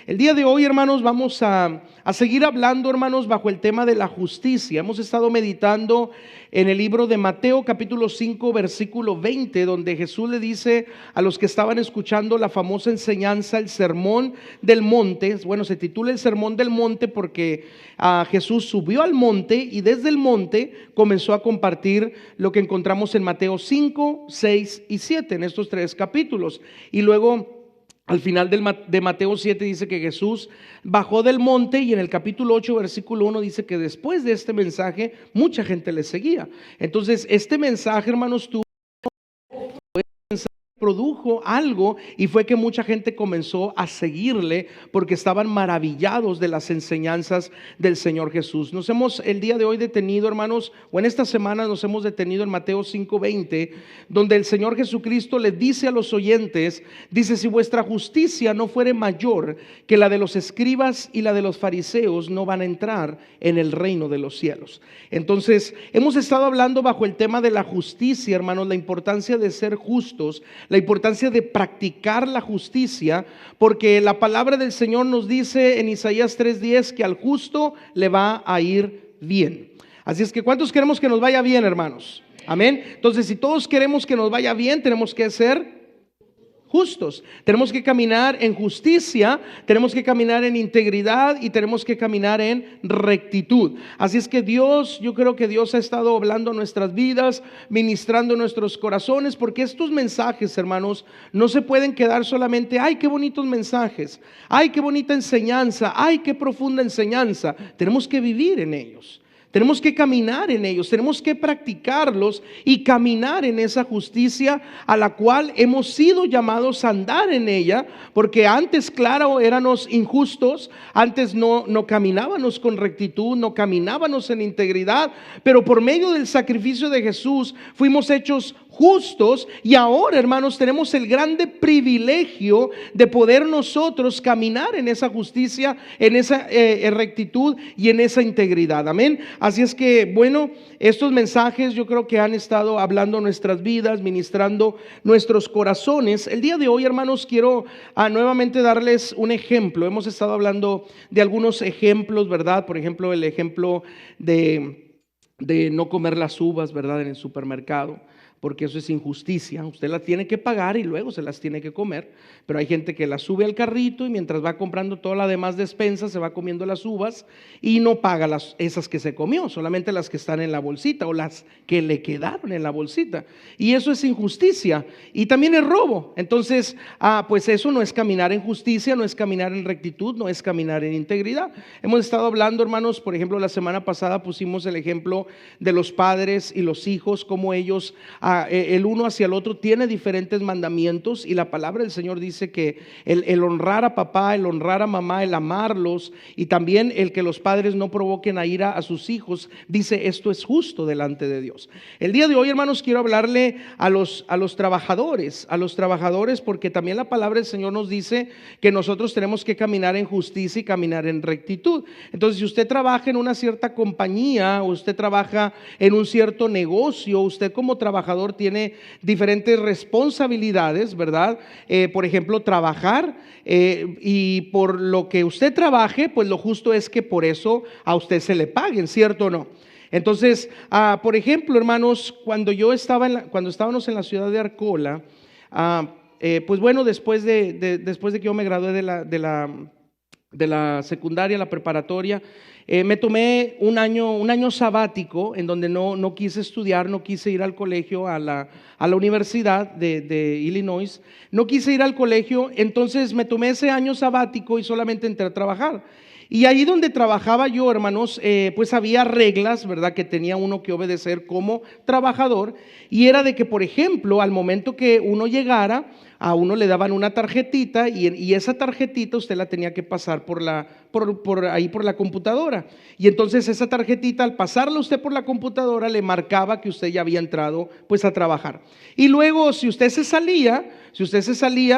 El día de hoy, hermanos, vamos a seguir hablando, hermanos, bajo el tema de la justicia. Hemos estado meditando en el libro de Mateo capítulo 5 versículo 20, donde Jesús le dice a los que estaban escuchando la famosa enseñanza, el sermón del monte. Bueno, se titula el sermón del monte porque Jesús subió al monte y desde el monte comenzó a compartir lo que encontramos en Mateo 5, 6 y 7, en estos tres capítulos. Y luego al final de Mateo 7 dice que Jesús bajó del monte, y en el capítulo 8 versículo 1 dice que después de este mensaje mucha gente le seguía. Entonces este mensaje, hermanos, produjo algo, y fue que mucha gente comenzó a seguirle porque estaban maravillados de las enseñanzas del Señor Jesús. Nos hemos el día de hoy detenido, hermanos, o en esta semana nos hemos detenido en Mateo 5:20, donde el Señor Jesucristo le dice a los oyentes, dice: si vuestra justicia no fuere mayor que la de los escribas y la de los fariseos, no van a entrar en el reino de los cielos. Entonces hemos estado hablando bajo el tema de la justicia, hermanos, la importancia de ser justos, la importancia de practicar la justicia, porque la palabra del Señor nos dice en Isaías 3:10 que al justo le va a ir bien. Así es que ¿cuántos queremos que nos vaya bien, hermanos? Amén. Entonces, si todos queremos que nos vaya bien, tenemos que ser justos, tenemos que caminar en justicia, tenemos que caminar en integridad y tenemos que caminar en rectitud. Así es que yo creo que Dios ha estado hablando nuestras vidas, ministrando nuestros corazones, porque estos mensajes, hermanos, no se pueden quedar solamente: ay, qué bonitos mensajes, ay, qué bonita enseñanza, ay, qué profunda enseñanza. Tenemos que vivir en ellos. Tenemos que caminar en ellos, tenemos que practicarlos y caminar en esa justicia a la cual hemos sido llamados a andar en ella, porque antes, claro, éramos injustos, antes no caminábamos con rectitud, no caminábamos en integridad, pero por medio del sacrificio de Jesús fuimos hechos justos, y ahora, hermanos, tenemos el grande privilegio de poder nosotros caminar en esa justicia, en esa rectitud y en esa integridad. Amén. Así es que, bueno, estos mensajes yo creo que han estado hablando nuestras vidas, ministrando nuestros corazones. El día de hoy, hermanos, quiero nuevamente darles un ejemplo. Hemos estado hablando de algunos ejemplos, ¿verdad? Por ejemplo, el ejemplo de no comer las uvas, ¿verdad? En el supermercado, porque eso es injusticia. Usted las tiene que pagar y luego se las tiene que comer, pero hay gente que las sube al carrito y mientras va comprando toda la demás despensa se va comiendo las uvas y no paga esas que se comió, solamente las que están en la bolsita o las que le quedaron en la bolsita, y eso es injusticia y también es robo. Entonces pues eso no es caminar en justicia, no es caminar en rectitud, no es caminar en integridad. Hemos estado hablando, hermanos, por ejemplo, la semana pasada pusimos el ejemplo de los padres y los hijos, como ellos el uno hacia el otro tiene diferentes mandamientos, y la palabra del Señor dice que el honrar a papá, el honrar a mamá, el amarlos, y también el que los padres no provoquen a ira a sus hijos, dice esto es justo delante de Dios. El día de hoy, hermanos, quiero hablarle a los trabajadores, porque también la palabra del Señor nos dice que nosotros tenemos que caminar en justicia y caminar en rectitud. Entonces, si usted trabaja en una cierta compañía, o usted trabaja en un cierto negocio, usted como trabajador tiene diferentes responsabilidades, ¿verdad? Por ejemplo, trabajar, y por lo que usted trabaje, pues lo justo es que por eso a usted se le paguen, ¿cierto o no? Entonces, por ejemplo, hermanos, cuando estábamos en la ciudad de Arcola, pues bueno, después de que yo me gradué de la secundaria, la preparatoria, me tomé un año sabático en donde no quise estudiar, no quise ir al colegio, a la Universidad de Illinois, no quise ir al colegio. Entonces me tomé ese año sabático y solamente entré a trabajar. Y ahí donde trabajaba yo, hermanos, pues había reglas, ¿verdad?, que tenía uno que obedecer como trabajador, y era de que, por ejemplo, al momento que uno llegara, a uno le daban una tarjetita, y esa tarjetita usted la tenía que pasar por la computadora, y entonces esa tarjetita, al pasarla usted por la computadora, le marcaba que usted ya había entrado pues a trabajar. Y luego, si usted se salía,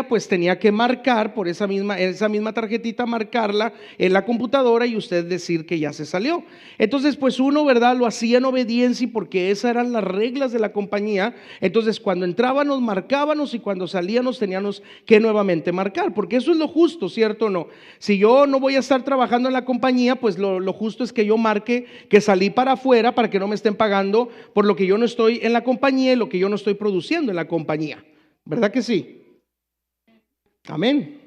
pues tenía que marcar por esa misma tarjetita, marcarla en la computadora y usted decir que ya se salió. Entonces, pues uno, ¿verdad?, lo hacía en obediencia, porque esas eran las reglas de la compañía. Entonces, cuando entrábamos, marcábamos, y cuando salíamos terminamos teníamos que nuevamente marcar, porque eso es lo justo, ¿cierto o no? Si yo no voy a estar trabajando en la compañía, pues lo justo es que yo marque que salí para afuera para que no me estén pagando por lo que yo no estoy en la compañía y lo que yo no estoy produciendo en la compañía. ¿Verdad que sí? Amén.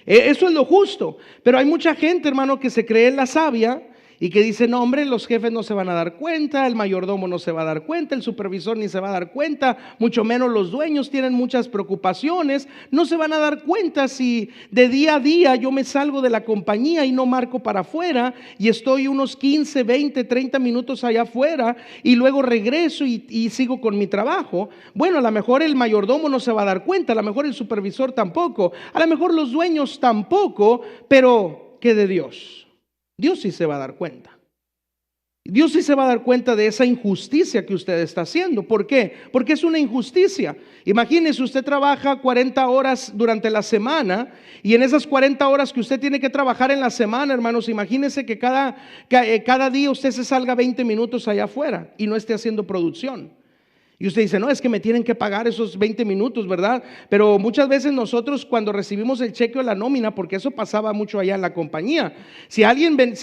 Eso es lo justo. Pero hay mucha gente, hermano, que se cree la sabia y que dice, no, hombre, los jefes no se van a dar cuenta, el mayordomo no se va a dar cuenta, el supervisor ni se va a dar cuenta, mucho menos los dueños tienen muchas preocupaciones, no se van a dar cuenta si de día a día yo me salgo de la compañía y no marco para afuera y estoy unos 15, 20, 30 minutos allá afuera y luego regreso y sigo con mi trabajo. Bueno, a lo mejor el mayordomo no se va a dar cuenta, a lo mejor el supervisor tampoco, a lo mejor los dueños tampoco, pero ¿qué de Dios? Dios sí se va a dar cuenta. Dios sí se va a dar cuenta de esa injusticia que usted está haciendo. ¿Por qué? Porque es una injusticia. Imagínese, usted trabaja 40 horas durante la semana y en esas 40 horas que usted tiene que trabajar en la semana, hermanos, imagínese que cada día usted se salga 20 minutos allá afuera y no esté haciendo producción. Y usted dice, no, es que me tienen que pagar esos 20 minutos, ¿verdad? Pero muchas veces nosotros cuando recibimos el cheque o la nómina, porque eso pasaba mucho allá en la compañía, si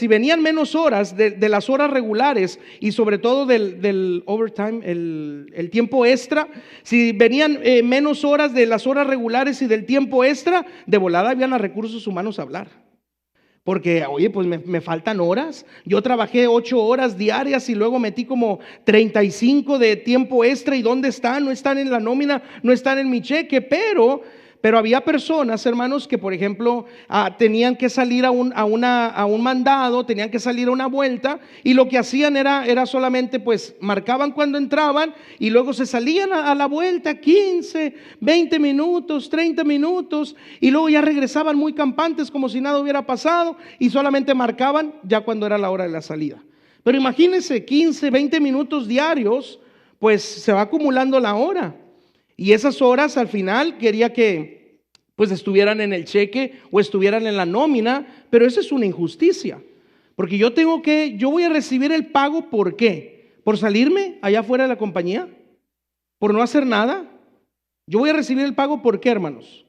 venían menos horas de las horas regulares y sobre todo del overtime, el tiempo extra, si venían menos horas de las horas regulares y del tiempo extra, de volada habían a recursos humanos a hablar. Porque, oye, pues me faltan horas. Yo trabajé 8 horas diarias y luego metí como 35 de tiempo extra. ¿Y dónde están? No están en la nómina, no están en mi cheque. Pero había personas, hermanos, que por ejemplo tenían que salir a un mandado, tenían que salir a una vuelta. Y lo que hacían era solamente pues marcaban cuando entraban y luego se salían a la vuelta 15, 20 minutos, 30 minutos. Y luego ya regresaban muy campantes como si nada hubiera pasado y solamente marcaban ya cuando era la hora de la salida. Pero imagínense 15, 20 minutos diarios, pues se va acumulando la hora. Y esas horas al final quería que pues estuvieran en el cheque o estuvieran en la nómina, pero eso es una injusticia. Porque yo voy a recibir el pago, ¿por qué? ¿Por salirme allá afuera de la compañía? ¿Por no hacer nada? Yo voy a recibir el pago, ¿por qué, hermanos?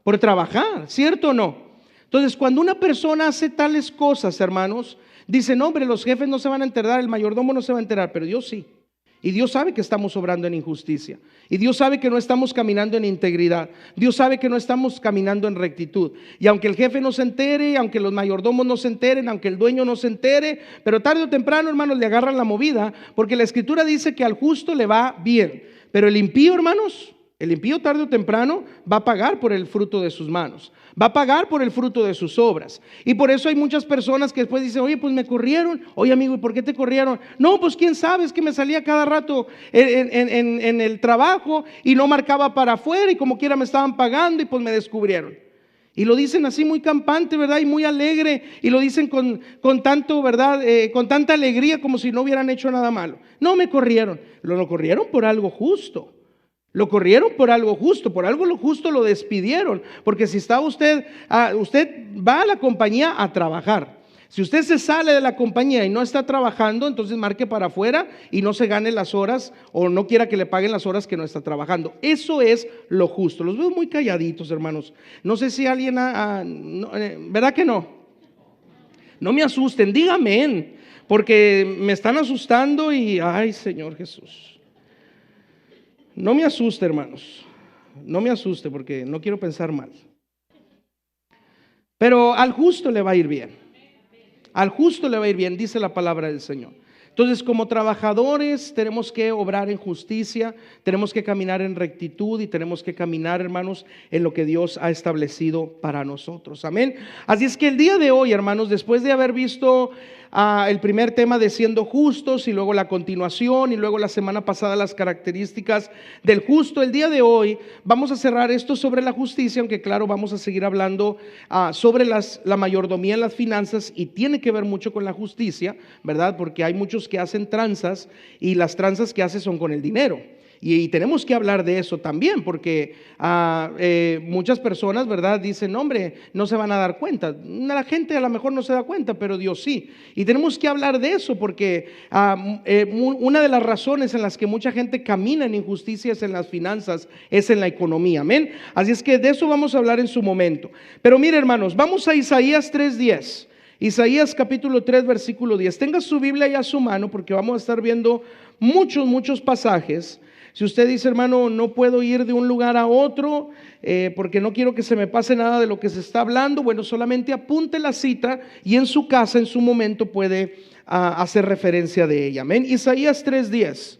Por trabajar, ¿cierto o no? Entonces, cuando una persona hace tales cosas, hermanos, dice, no, hombre, los jefes no se van a enterar, el mayordomo no se va a enterar, pero Dios sí. Y Dios sabe que estamos obrando en injusticia. Y Dios sabe que no estamos caminando en integridad. Dios sabe que no estamos caminando en rectitud. Y aunque el jefe no se entere, aunque los mayordomos no se enteren, aunque el dueño no se entere, pero tarde o temprano, hermanos, le agarran la movida, porque la Escritura dice que al justo le va bien. Pero el impío, hermanos, el impío tarde o temprano va a pagar por el fruto de sus manos. Va a pagar por el fruto de sus obras. Y por eso hay muchas personas que después dicen, oye, pues me corrieron. Oye, amigo, ¿y por qué te corrieron? No, pues quién sabe, es que me salía cada rato en el trabajo y no marcaba para afuera y como quiera me estaban pagando y pues me descubrieron. Y lo dicen así muy campante, ¿verdad? Y muy alegre. Y lo dicen con tanto, ¿verdad? Con tanta alegría como si no hubieran hecho nada malo. No me corrieron. Lo corrieron por algo justo. Lo corrieron por algo justo, por algo lo justo lo despidieron, porque si está usted va a la compañía a trabajar. Si usted se sale de la compañía y no está trabajando, entonces marque para afuera y no se gane las horas o no quiera que le paguen las horas que no está trabajando. Eso es lo justo. Los veo muy calladitos, hermanos. No sé si alguien, ¿verdad que no? No me asusten, dígame, porque me están asustando y, ay, Señor Jesús. No me asuste, hermanos, no me asuste porque no quiero pensar mal. Pero al justo le va a ir bien. Al justo le va a ir bien, dice la palabra del Señor. Entonces, como trabajadores tenemos que obrar en justicia, tenemos que caminar en rectitud y tenemos que caminar, hermanos, en lo que Dios ha establecido para nosotros. Amén. Así es que el día de hoy, hermanos, después de haber visto el primer tema de siendo justos y luego la continuación y luego la semana pasada las características del justo, el día de hoy vamos a cerrar esto sobre la justicia, aunque claro vamos a seguir hablando sobre la mayordomía en las finanzas y tiene que ver mucho con la justicia, ¿verdad? Porque hay muchos que hacen tranzas y las tranzas que hacen son con el dinero. Y tenemos que hablar de eso también, porque muchas personas, ¿verdad?, dicen, hombre, no se van a dar cuenta. La gente a lo mejor no se da cuenta, pero Dios sí. Y tenemos que hablar de eso, porque una de las razones en las que mucha gente camina en injusticias en las finanzas es en la economía, amén. Así es que de eso vamos a hablar en su momento. Pero mire, hermanos, vamos a Isaías 3:10. Isaías capítulo 3 versículo 10. Tenga su Biblia ahí a su mano, porque vamos a estar viendo muchos pasajes. Si usted dice, hermano, no puedo ir de un lugar a otro porque no quiero que se me pase nada de lo que se está hablando, bueno, solamente apunte la cita y en su casa, en su momento, puede hacer referencia de ella. Amén. Isaías 3:10.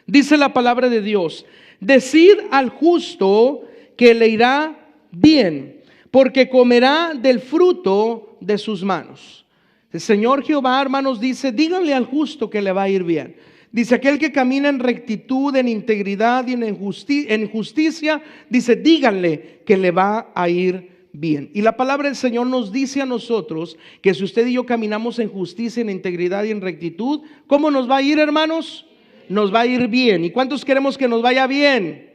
Dice la palabra de Dios: decid al justo que le irá bien, porque comerá del fruto de sus manos. El Señor Jehová, hermanos, dice, díganle al justo que le va a ir bien. Dice, aquel que camina en rectitud, en integridad y en justicia, dice, díganle que le va a ir bien. Y la palabra del Señor nos dice a nosotros que si usted y yo caminamos en justicia, en integridad y en rectitud, ¿cómo nos va a ir, hermanos? Nos va a ir bien. ¿Y cuántos queremos que nos vaya bien?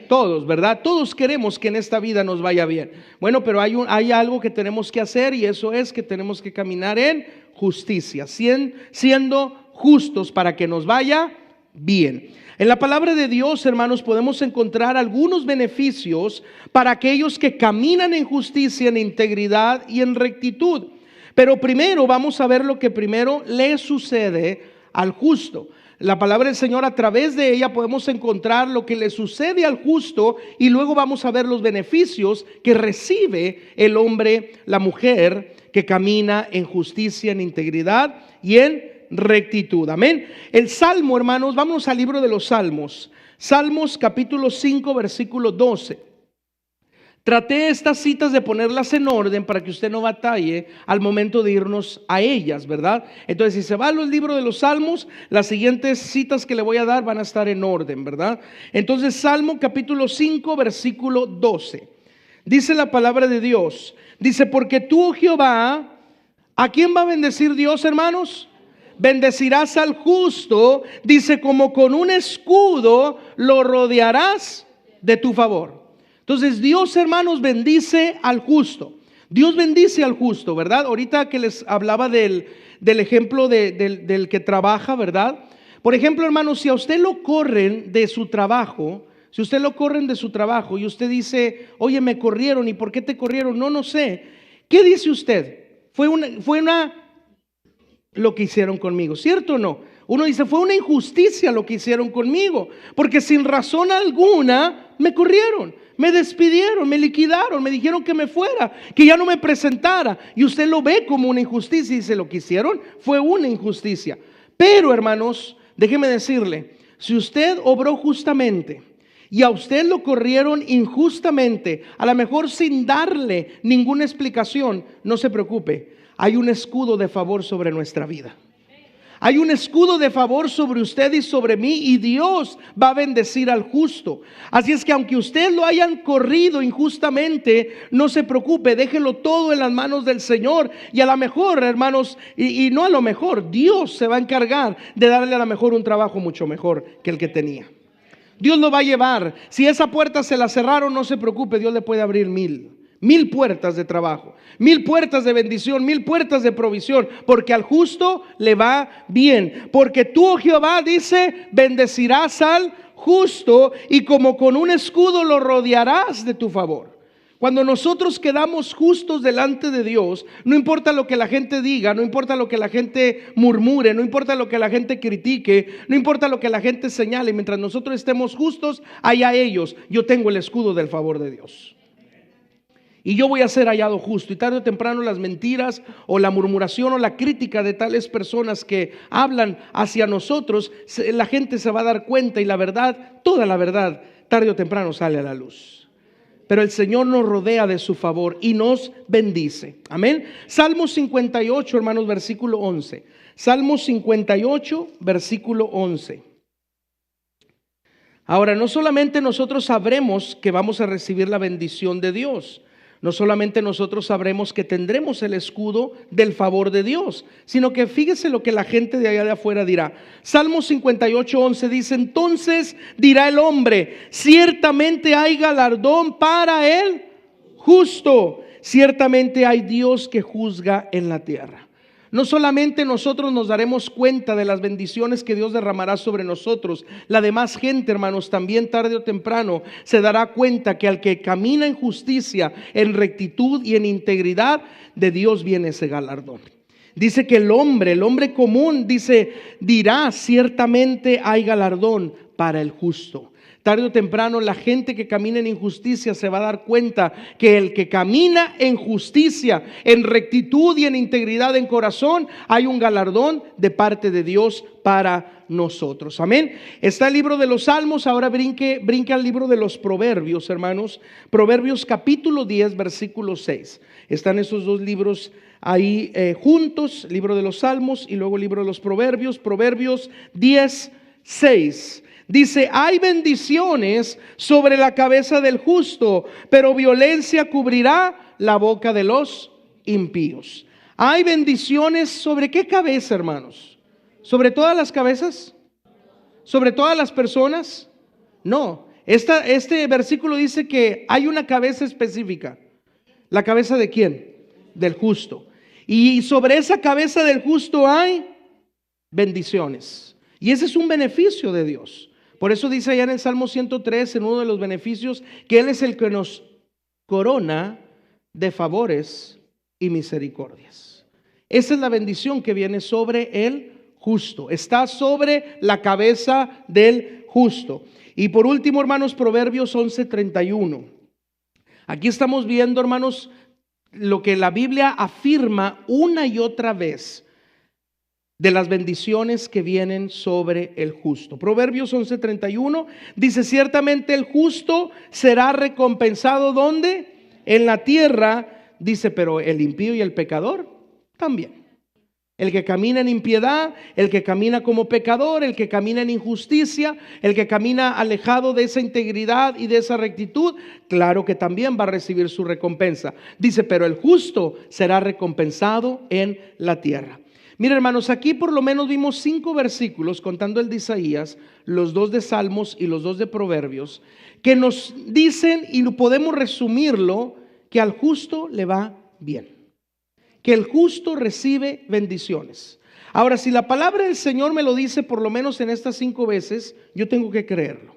Todos, ¿verdad? Todos queremos que en esta vida nos vaya bien. Bueno, pero hay algo que tenemos que hacer, y eso es que tenemos que caminar en justicia, siendo justos para que nos vaya bien. En la palabra de Dios, hermanos, podemos encontrar algunos beneficios para aquellos que caminan en justicia, en integridad y en rectitud. Pero primero vamos a ver lo que primero le sucede al justo. La palabra del Señor, a través de ella podemos encontrar lo que le sucede al justo, y luego vamos a ver los beneficios que recibe el hombre, la mujer que camina en justicia, en integridad y en rectitud. Amén. El Salmo, hermanos, vamos al libro de los Salmos. Salmos capítulo 5 versículo 12. Traté estas citas de ponerlas en orden para que usted no batalle al momento de irnos a ellas, ¿verdad? Entonces, si se va al libro de los Salmos, las siguientes citas que le voy a dar van a estar en orden, ¿verdad? Entonces, Salmo capítulo 5, versículo 12. Dice la palabra de Dios, dice, porque tú, oh Jehová, ¿a quién va a bendecir Dios, hermanos? Bendecirás al justo, dice, como con un escudo lo rodearás de tu favor. Entonces Dios, hermanos, bendice al justo. Dios bendice al justo, ¿verdad? Ahorita que les hablaba del ejemplo del que trabaja, ¿verdad? Por ejemplo, hermanos, si a usted lo corren de su trabajo, si usted lo corren de su trabajo y usted dice, oye, me corrieron, ¿y por qué te corrieron? No sé. ¿Qué dice usted? Fue lo que hicieron conmigo, ¿cierto o no? Uno dice, fue una injusticia lo que hicieron conmigo, porque sin razón alguna me corrieron, me despidieron, me liquidaron, me dijeron que me fuera, que ya no me presentara, y usted lo ve como una injusticia y dice, lo que hicieron fue una injusticia. Pero, hermanos, déjeme decirle, si usted obró justamente y a usted lo corrieron injustamente, a lo mejor sin darle ninguna explicación, no se preocupe, hay un escudo de favor sobre nuestra vida. Hay un escudo de favor sobre usted y sobre mí, y Dios va a bendecir al justo. Así es que aunque usted lo hayan corrido injustamente, no se preocupe, déjelo todo en las manos del Señor. Y a lo mejor, hermanos, y no a lo mejor, Dios se va a encargar de darle a lo mejor un trabajo mucho mejor que el que tenía. Dios lo va a llevar. Si esa puerta se la cerraron, no se preocupe, Dios le puede abrir 1000 puertas de trabajo, 1000 puertas de bendición, 1000 puertas de provisión, porque al justo le va bien. Porque tú, oh Jehová, dice, bendecirás al justo, y como con un escudo lo rodearás de tu favor. Cuando nosotros quedamos justos delante de Dios, no importa lo que la gente diga, no importa lo que la gente murmure, no importa lo que la gente critique, no importa lo que la gente señale, mientras nosotros estemos justos, allá ellos, yo tengo el escudo del favor de Dios. Y yo voy a ser hallado justo, y tarde o temprano las mentiras o la murmuración o la crítica de tales personas que hablan hacia nosotros, la gente se va a dar cuenta, y la verdad, toda la verdad, tarde o temprano sale a la luz. Pero el Señor nos rodea de su favor y nos bendice. Amén. Salmo 58, hermanos, versículo 11. Salmo 58, versículo 11. Ahora, no solamente nosotros sabremos que vamos a recibir la bendición de Dios, no solamente nosotros sabremos que tendremos el escudo del favor de Dios, sino que fíjese lo que la gente de allá de afuera dirá. Salmo 58:11 dice: entonces dirá el hombre, ciertamente hay galardón para el justo, ciertamente hay Dios que juzga en la tierra. No solamente nosotros nos daremos cuenta de las bendiciones que Dios derramará sobre nosotros, la demás gente, hermanos, también tarde o temprano se dará cuenta que al que camina en justicia, en rectitud y en integridad, de Dios viene ese galardón. Dice que el hombre común, dice, dirá, ciertamente hay galardón para el justo. Tarde o temprano la gente que camina en injusticia se va a dar cuenta que el que camina en justicia, en rectitud y en integridad en corazón, hay un galardón de parte de Dios para nosotros. Amén. Está el libro de los Salmos, ahora brinque al libro de los Proverbios, hermanos. Proverbios capítulo 10, versículo 6. Están esos dos libros ahí juntos, libro de los Salmos y luego el libro de los Proverbios. Proverbios 10, 6. Dice: hay bendiciones sobre la cabeza del justo, pero violencia cubrirá la boca de los impíos. Hay bendiciones sobre qué cabeza, hermanos. ¿Sobre todas las cabezas? ¿Sobre todas las personas? No. Este versículo dice que hay una cabeza específica. ¿La cabeza de quién? Del justo. Y sobre esa cabeza del justo hay bendiciones. Y ese es un beneficio de Dios. Por eso dice allá en el Salmo 103, en uno de los beneficios, que Él es el que nos corona de favores y misericordias. Esa es la bendición que viene sobre el justo. Está sobre la cabeza del justo. Y por último, hermanos, Proverbios 11:31. Aquí estamos viendo, hermanos, lo que la Biblia afirma una y otra vez de las bendiciones que vienen sobre el justo. Proverbios 11:31 dice: ciertamente el justo será recompensado, ¿dónde? En la tierra. Dice: pero el impío y el pecador también. El que camina en impiedad, el que camina como pecador, el que camina en injusticia, el que camina alejado de esa integridad y de esa rectitud, claro que también va a recibir su recompensa. Dice: pero el justo será recompensado en la tierra. Mira, hermanos, aquí por lo menos vimos 5 versículos, contando el de Isaías, los 2 de Salmos y los 2 de Proverbios, que nos dicen, y podemos resumirlo, que al justo le va bien, que el justo recibe bendiciones. Ahora, si la palabra del Señor me lo dice por lo menos en estas 5 veces, yo tengo que creerlo.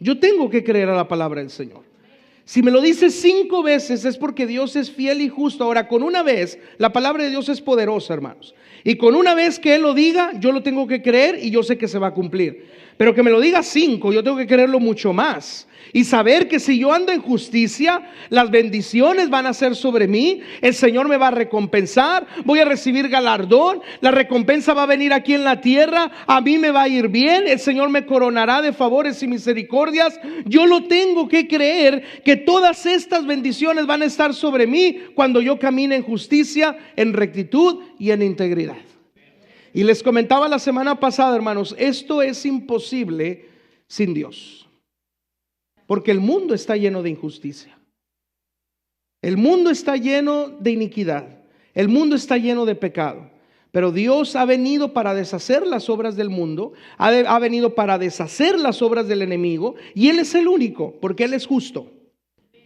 Yo tengo que creer a la palabra del Señor. Si me lo dice 5 veces es porque Dios es fiel y justo. Ahora, con una vez, la palabra de Dios es poderosa, hermanos. Y con una vez que Él lo diga, yo lo tengo que creer y yo sé que se va a cumplir. Pero que me lo diga 5, yo tengo que creerlo mucho más. Y saber que si yo ando en justicia, las bendiciones van a ser sobre mí. El Señor me va a recompensar. Voy a recibir galardón. La recompensa va a venir aquí en la tierra. A mí me va a ir bien. El Señor me coronará de favores y misericordias. Yo lo tengo que creer, que todas estas bendiciones van a estar sobre mí cuando yo camine en justicia, en rectitud y en integridad. Y les comentaba la semana pasada, hermanos, esto es imposible sin Dios. Porque el mundo está lleno de injusticia. El mundo está lleno de iniquidad. El mundo está lleno de pecado. Pero Dios ha venido para deshacer las obras del mundo. Ha venido para deshacer las obras del enemigo. Y Él es el único, porque Él es justo.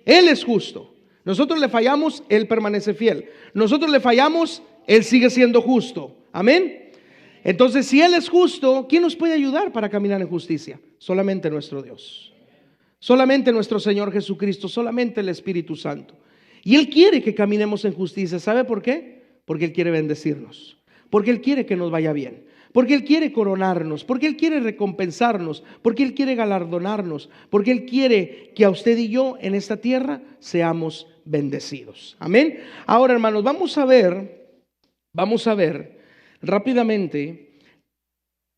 Él es justo. Nosotros le fallamos, Él permanece fiel. Nosotros le fallamos, Él sigue siendo justo. Amén. Entonces, si Él es justo, ¿quién nos puede ayudar para caminar en justicia? Solamente nuestro Dios. Solamente nuestro Señor Jesucristo, solamente el Espíritu Santo. Y Él quiere que caminemos en justicia. ¿Sabe por qué? Porque Él quiere bendecirnos. Porque Él quiere que nos vaya bien. Porque Él quiere coronarnos. Porque Él quiere recompensarnos. Porque Él quiere galardonarnos. Porque Él quiere que a usted y yo en esta tierra seamos bendecidos. Amén. Ahora, hermanos, vamos a ver rápidamente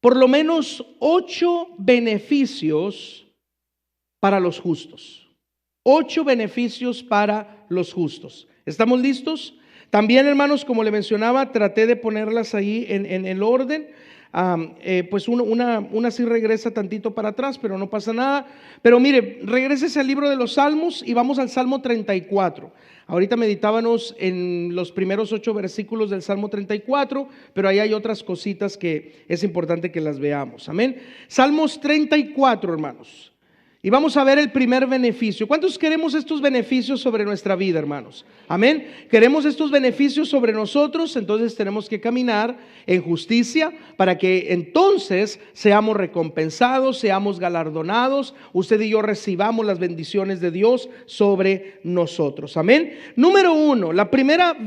por lo menos 8 beneficios para los justos. 8 beneficios para los justos. ¿Estamos listos? También, hermanos, como le mencionaba, traté de ponerlas ahí en el orden. pues una sí regresa tantito para atrás, pero no pasa nada. Pero mire, regrésese al libro de los Salmos y vamos al Salmo 34. Ahorita meditábamos en los primeros 8 versículos del Salmo 34, pero ahí hay otras cositas que es importante que las veamos. Amén. Salmos 34, hermanos. Y vamos a ver el primer beneficio. ¿Cuántos queremos estos beneficios sobre nuestra vida, hermanos? Amén. Queremos estos beneficios sobre nosotros, entonces tenemos que caminar en justicia para que entonces seamos recompensados, seamos galardonados, usted y yo recibamos las bendiciones de Dios sobre nosotros. Amén. Número 1, la primera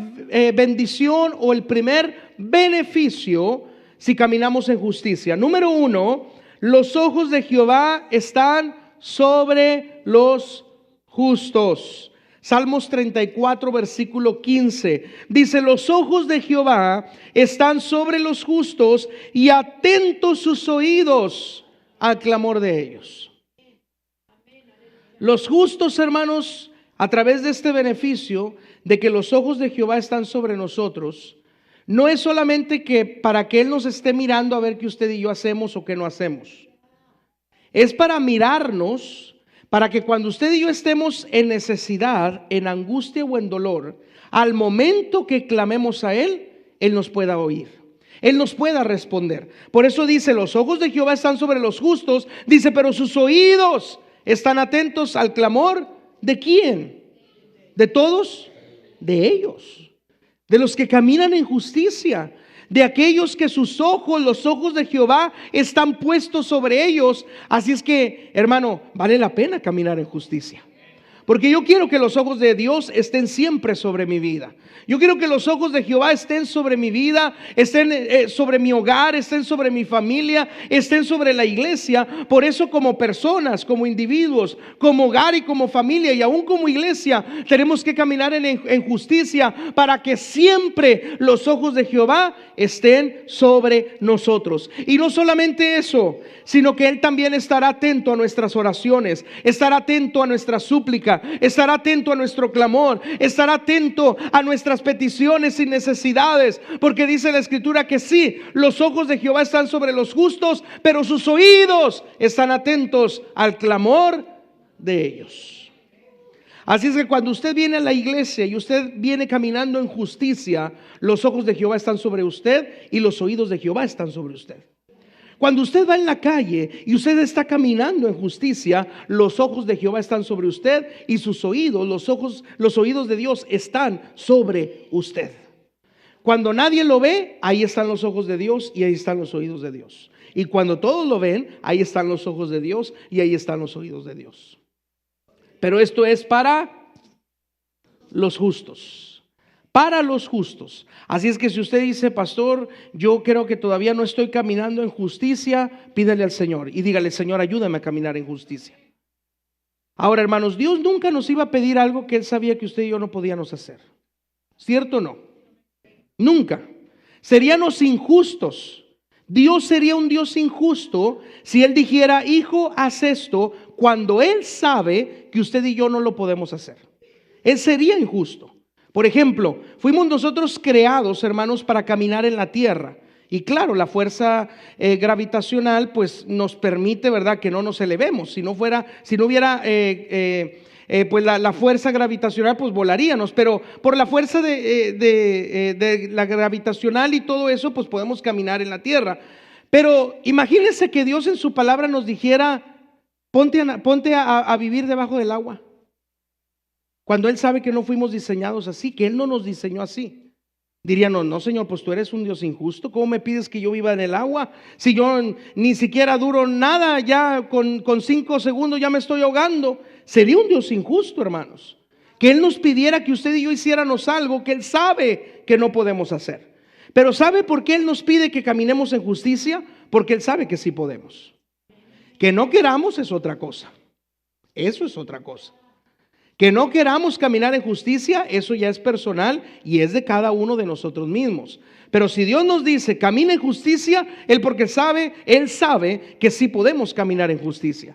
bendición o el primer beneficio si caminamos en justicia. Número 1, los ojos de Jehová están sobre los justos. Salmos 34, versículo 15. Dice: los ojos de Jehová están sobre los justos y atentos sus oídos al clamor de ellos. Los justos, hermanos, a través de este beneficio de que los ojos de Jehová están sobre nosotros, no es solamente que para que Él nos esté mirando a ver qué usted y yo hacemos o qué no hacemos. Es para mirarnos, para que cuando usted y yo estemos en necesidad, en angustia o en dolor, al momento que clamemos a Él, Él nos pueda oír, Él nos pueda responder. Por eso dice: los ojos de Jehová están sobre los justos, dice, pero sus oídos están atentos al clamor. ¿De quién? ¿De todos? De ellos, de los que caminan en justicia, de aquellos que sus ojos, los ojos de Jehová están puestos sobre ellos. Así es que, hermano, vale la pena caminar en justicia, porque yo quiero que los ojos de Dios estén siempre sobre mi vida. Yo quiero que los ojos de Jehová estén sobre mi vida, estén sobre mi hogar, estén sobre mi familia, estén sobre la iglesia. Por eso, como personas, como individuos, como hogar y como familia y aún como iglesia, tenemos que caminar en justicia para que siempre los ojos de Jehová estén sobre nosotros. Y no solamente eso, sino que Él también estará atento a nuestras oraciones, estará atento a nuestra súplica, estará atento a nuestro clamor, estará atento a nuestras peticiones y necesidades, porque dice la Escritura que sí, los ojos de Jehová están sobre los justos, pero sus oídos están atentos al clamor de ellos. Así es que cuando usted viene a la iglesia y usted viene caminando en justicia, los ojos de Jehová están sobre usted y los oídos de Jehová están sobre usted. Cuando usted va en la calle y usted está caminando en justicia, los ojos de Jehová están sobre usted y sus oídos, los oídos de Dios están sobre usted. Cuando nadie lo ve, ahí están los ojos de Dios y ahí están los oídos de Dios. Y cuando todos lo ven, ahí están los ojos de Dios y ahí están los oídos de Dios. Pero esto es para los justos. Para los justos. Así es que si usted dice: pastor, yo creo que todavía no estoy caminando en justicia, pídale al Señor y dígale: Señor, ayúdame a caminar en justicia. Ahora, hermanos, Dios nunca nos iba a pedir algo que Él sabía que usted y yo no podíamos hacer. ¿Cierto o no? Nunca. Seríamos injustos. Dios sería un Dios injusto si Él dijera: hijo, haz esto, cuando Él sabe que usted y yo no lo podemos hacer. Él sería injusto. Por ejemplo, fuimos nosotros creados, hermanos, para caminar en la tierra. Y claro, la fuerza gravitacional pues nos permite, ¿verdad?, que no nos elevemos. Si no hubiera pues la fuerza gravitacional, pues volaríamos. Pero por la fuerza de la gravitacional y todo eso, pues podemos caminar en la tierra. Pero imagínense que Dios en su palabra nos dijera: ponte a vivir debajo del agua. Cuando Él sabe que no fuimos diseñados así, que Él no nos diseñó así. Dirían: no, Señor, pues tú eres un Dios injusto. ¿Cómo me pides que yo viva en el agua? Si yo ni siquiera duro nada, ya con 5 segundos ya me estoy ahogando. Sería un Dios injusto, hermanos, que Él nos pidiera que usted y yo hiciéramos algo que Él sabe que no podemos hacer. Pero ¿sabe por qué Él nos pide que caminemos en justicia? Porque Él sabe que sí podemos. Que no queramos es otra cosa. Eso es otra cosa. Que no queramos caminar en justicia, eso ya es personal y es de cada uno de nosotros mismos. Pero si Dios nos dice: camina en justicia, Él sabe que sí podemos caminar en justicia.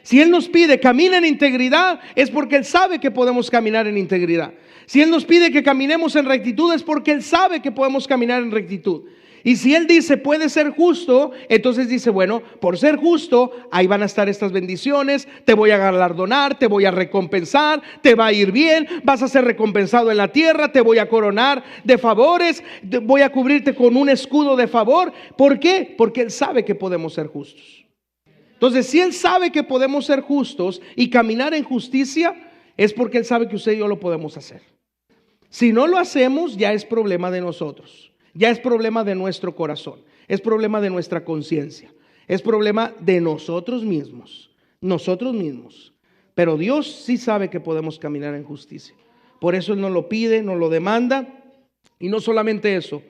Si Él nos pide camina en integridad, es porque Él sabe que podemos caminar en integridad. Si Él nos pide que caminemos en rectitud, es porque Él sabe que podemos caminar en rectitud. Y si Él dice puede ser justo, entonces dice, bueno, por ser justo, ahí van a estar estas bendiciones, te voy a galardonar, te voy a recompensar, te va a ir bien, vas a ser recompensado en la tierra, te voy a coronar de favores, voy a cubrirte con un escudo de favor. ¿Por qué? Porque Él sabe que podemos ser justos. Entonces, si Él sabe que podemos ser justos y caminar en justicia, es porque Él sabe que usted y yo lo podemos hacer. Si no lo hacemos, ya es problema de nosotros. Ya es problema de nuestro corazón, es problema de nuestra conciencia, es problema de nosotros mismos, Pero Dios sí sabe que podemos caminar en justicia. Por eso Él nos lo pide, nos lo demanda. Y no solamente eso,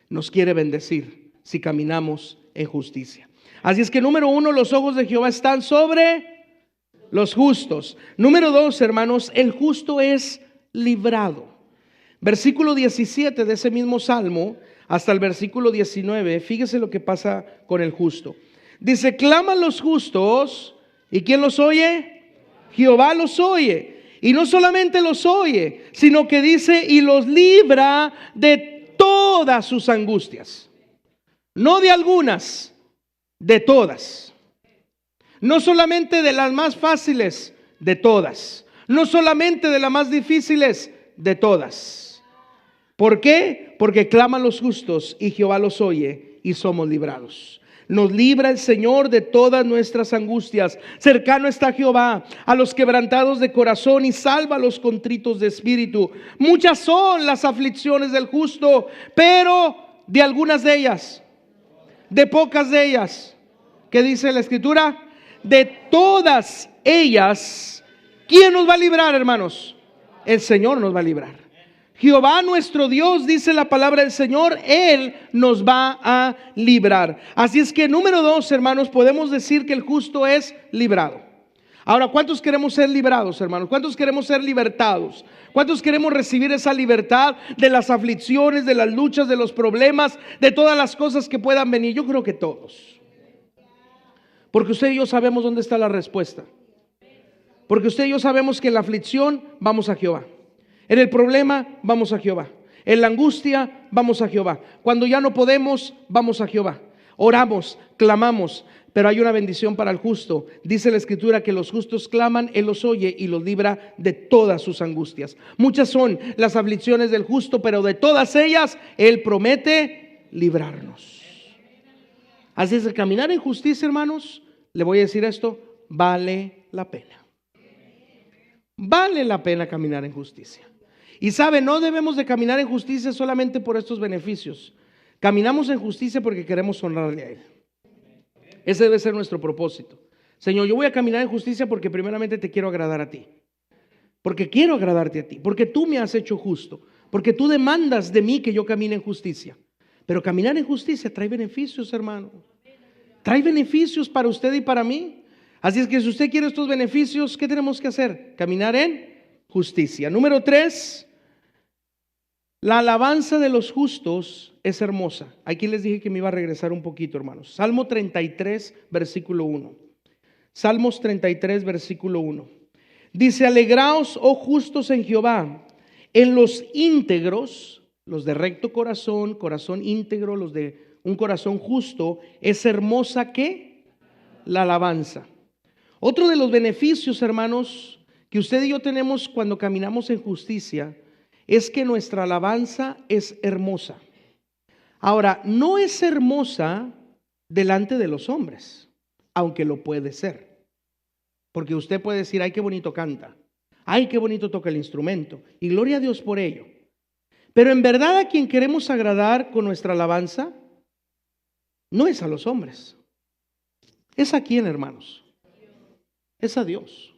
nos quiere bendecir si caminamos en justicia. Así es que número 1, los ojos de Jehová están sobre los justos. Número 2, hermanos, el justo es librado. Versículo 17 de ese mismo salmo hasta el versículo 19, fíjese lo que pasa con el justo. Dice, claman los justos, ¿y quién los oye? Jehová los oye. Y no solamente los oye, sino que dice, y los libra de todas sus angustias. No de algunas, de todas. No solamente de las más fáciles, de todas. No solamente de las más difíciles, de todas. ¿Por qué? Porque claman los justos y Jehová los oye y somos librados. Nos libra el Señor de todas nuestras angustias. Cercano está Jehová a los quebrantados de corazón y salva a los contritos de espíritu. Muchas son las aflicciones del justo, pero de algunas de ellas, de pocas de ellas, ¿qué dice la Escritura? De todas ellas, ¿quién nos va a librar, hermanos? El Señor nos va a librar. Jehová nuestro Dios, dice la palabra del Señor, Él nos va a librar. Así es que número 2, hermanos, podemos decir que el justo es librado. Ahora, ¿cuántos queremos ser librados, hermanos? ¿Cuántos queremos ser libertados? ¿Cuántos queremos recibir esa libertad de las aflicciones, de las luchas, de los problemas, de todas las cosas que puedan venir? Yo creo que todos. Porque usted y yo sabemos dónde está la respuesta. Porque usted y yo sabemos que en la aflicción vamos a Jehová. En el problema, vamos a Jehová. En la angustia, vamos a Jehová. Cuando ya no podemos, vamos a Jehová. Oramos, clamamos, pero hay una bendición para el justo. Dice la Escritura que los justos claman, Él los oye y los libra de todas sus angustias. Muchas son las aflicciones del justo, pero de todas ellas, Él promete librarnos. Así es, de caminar en justicia, hermanos, le voy a decir esto, vale la pena. Vale la pena caminar en justicia. Y sabe, no debemos de caminar en justicia solamente por estos beneficios. Caminamos en justicia porque queremos honrarle a Él. Ese debe ser nuestro propósito. Señor, yo voy a caminar en justicia porque primeramente te quiero agradar a ti. Porque quiero agradarte a ti. Porque tú me has hecho justo. Porque tú demandas de mí que yo camine en justicia. Pero caminar en justicia trae beneficios, hermano. Trae beneficios para usted y para mí. Así es que si usted quiere estos beneficios, ¿qué tenemos que hacer? Caminar en justicia. Número 3, la alabanza de los justos es hermosa. Aquí les dije que me iba a regresar un poquito, hermanos. Salmo 33, versículo 1. Salmos 33, versículo 1. Dice, alegraos, oh justos en Jehová, en los íntegros, los de recto corazón, corazón íntegro, los de un corazón justo, es hermosa ¿qué? La alabanza. Otro de los beneficios, hermanos, que usted y yo tenemos cuando caminamos en justicia, es que nuestra alabanza es hermosa. Ahora, no es hermosa delante de los hombres, aunque lo puede ser. Porque usted puede decir, ay, qué bonito canta, ay, qué bonito toca el instrumento, y gloria a Dios por ello. Pero en verdad a quien queremos agradar con nuestra alabanza, no es a los hombres. ¿Es a quién, hermanos? Es a Dios.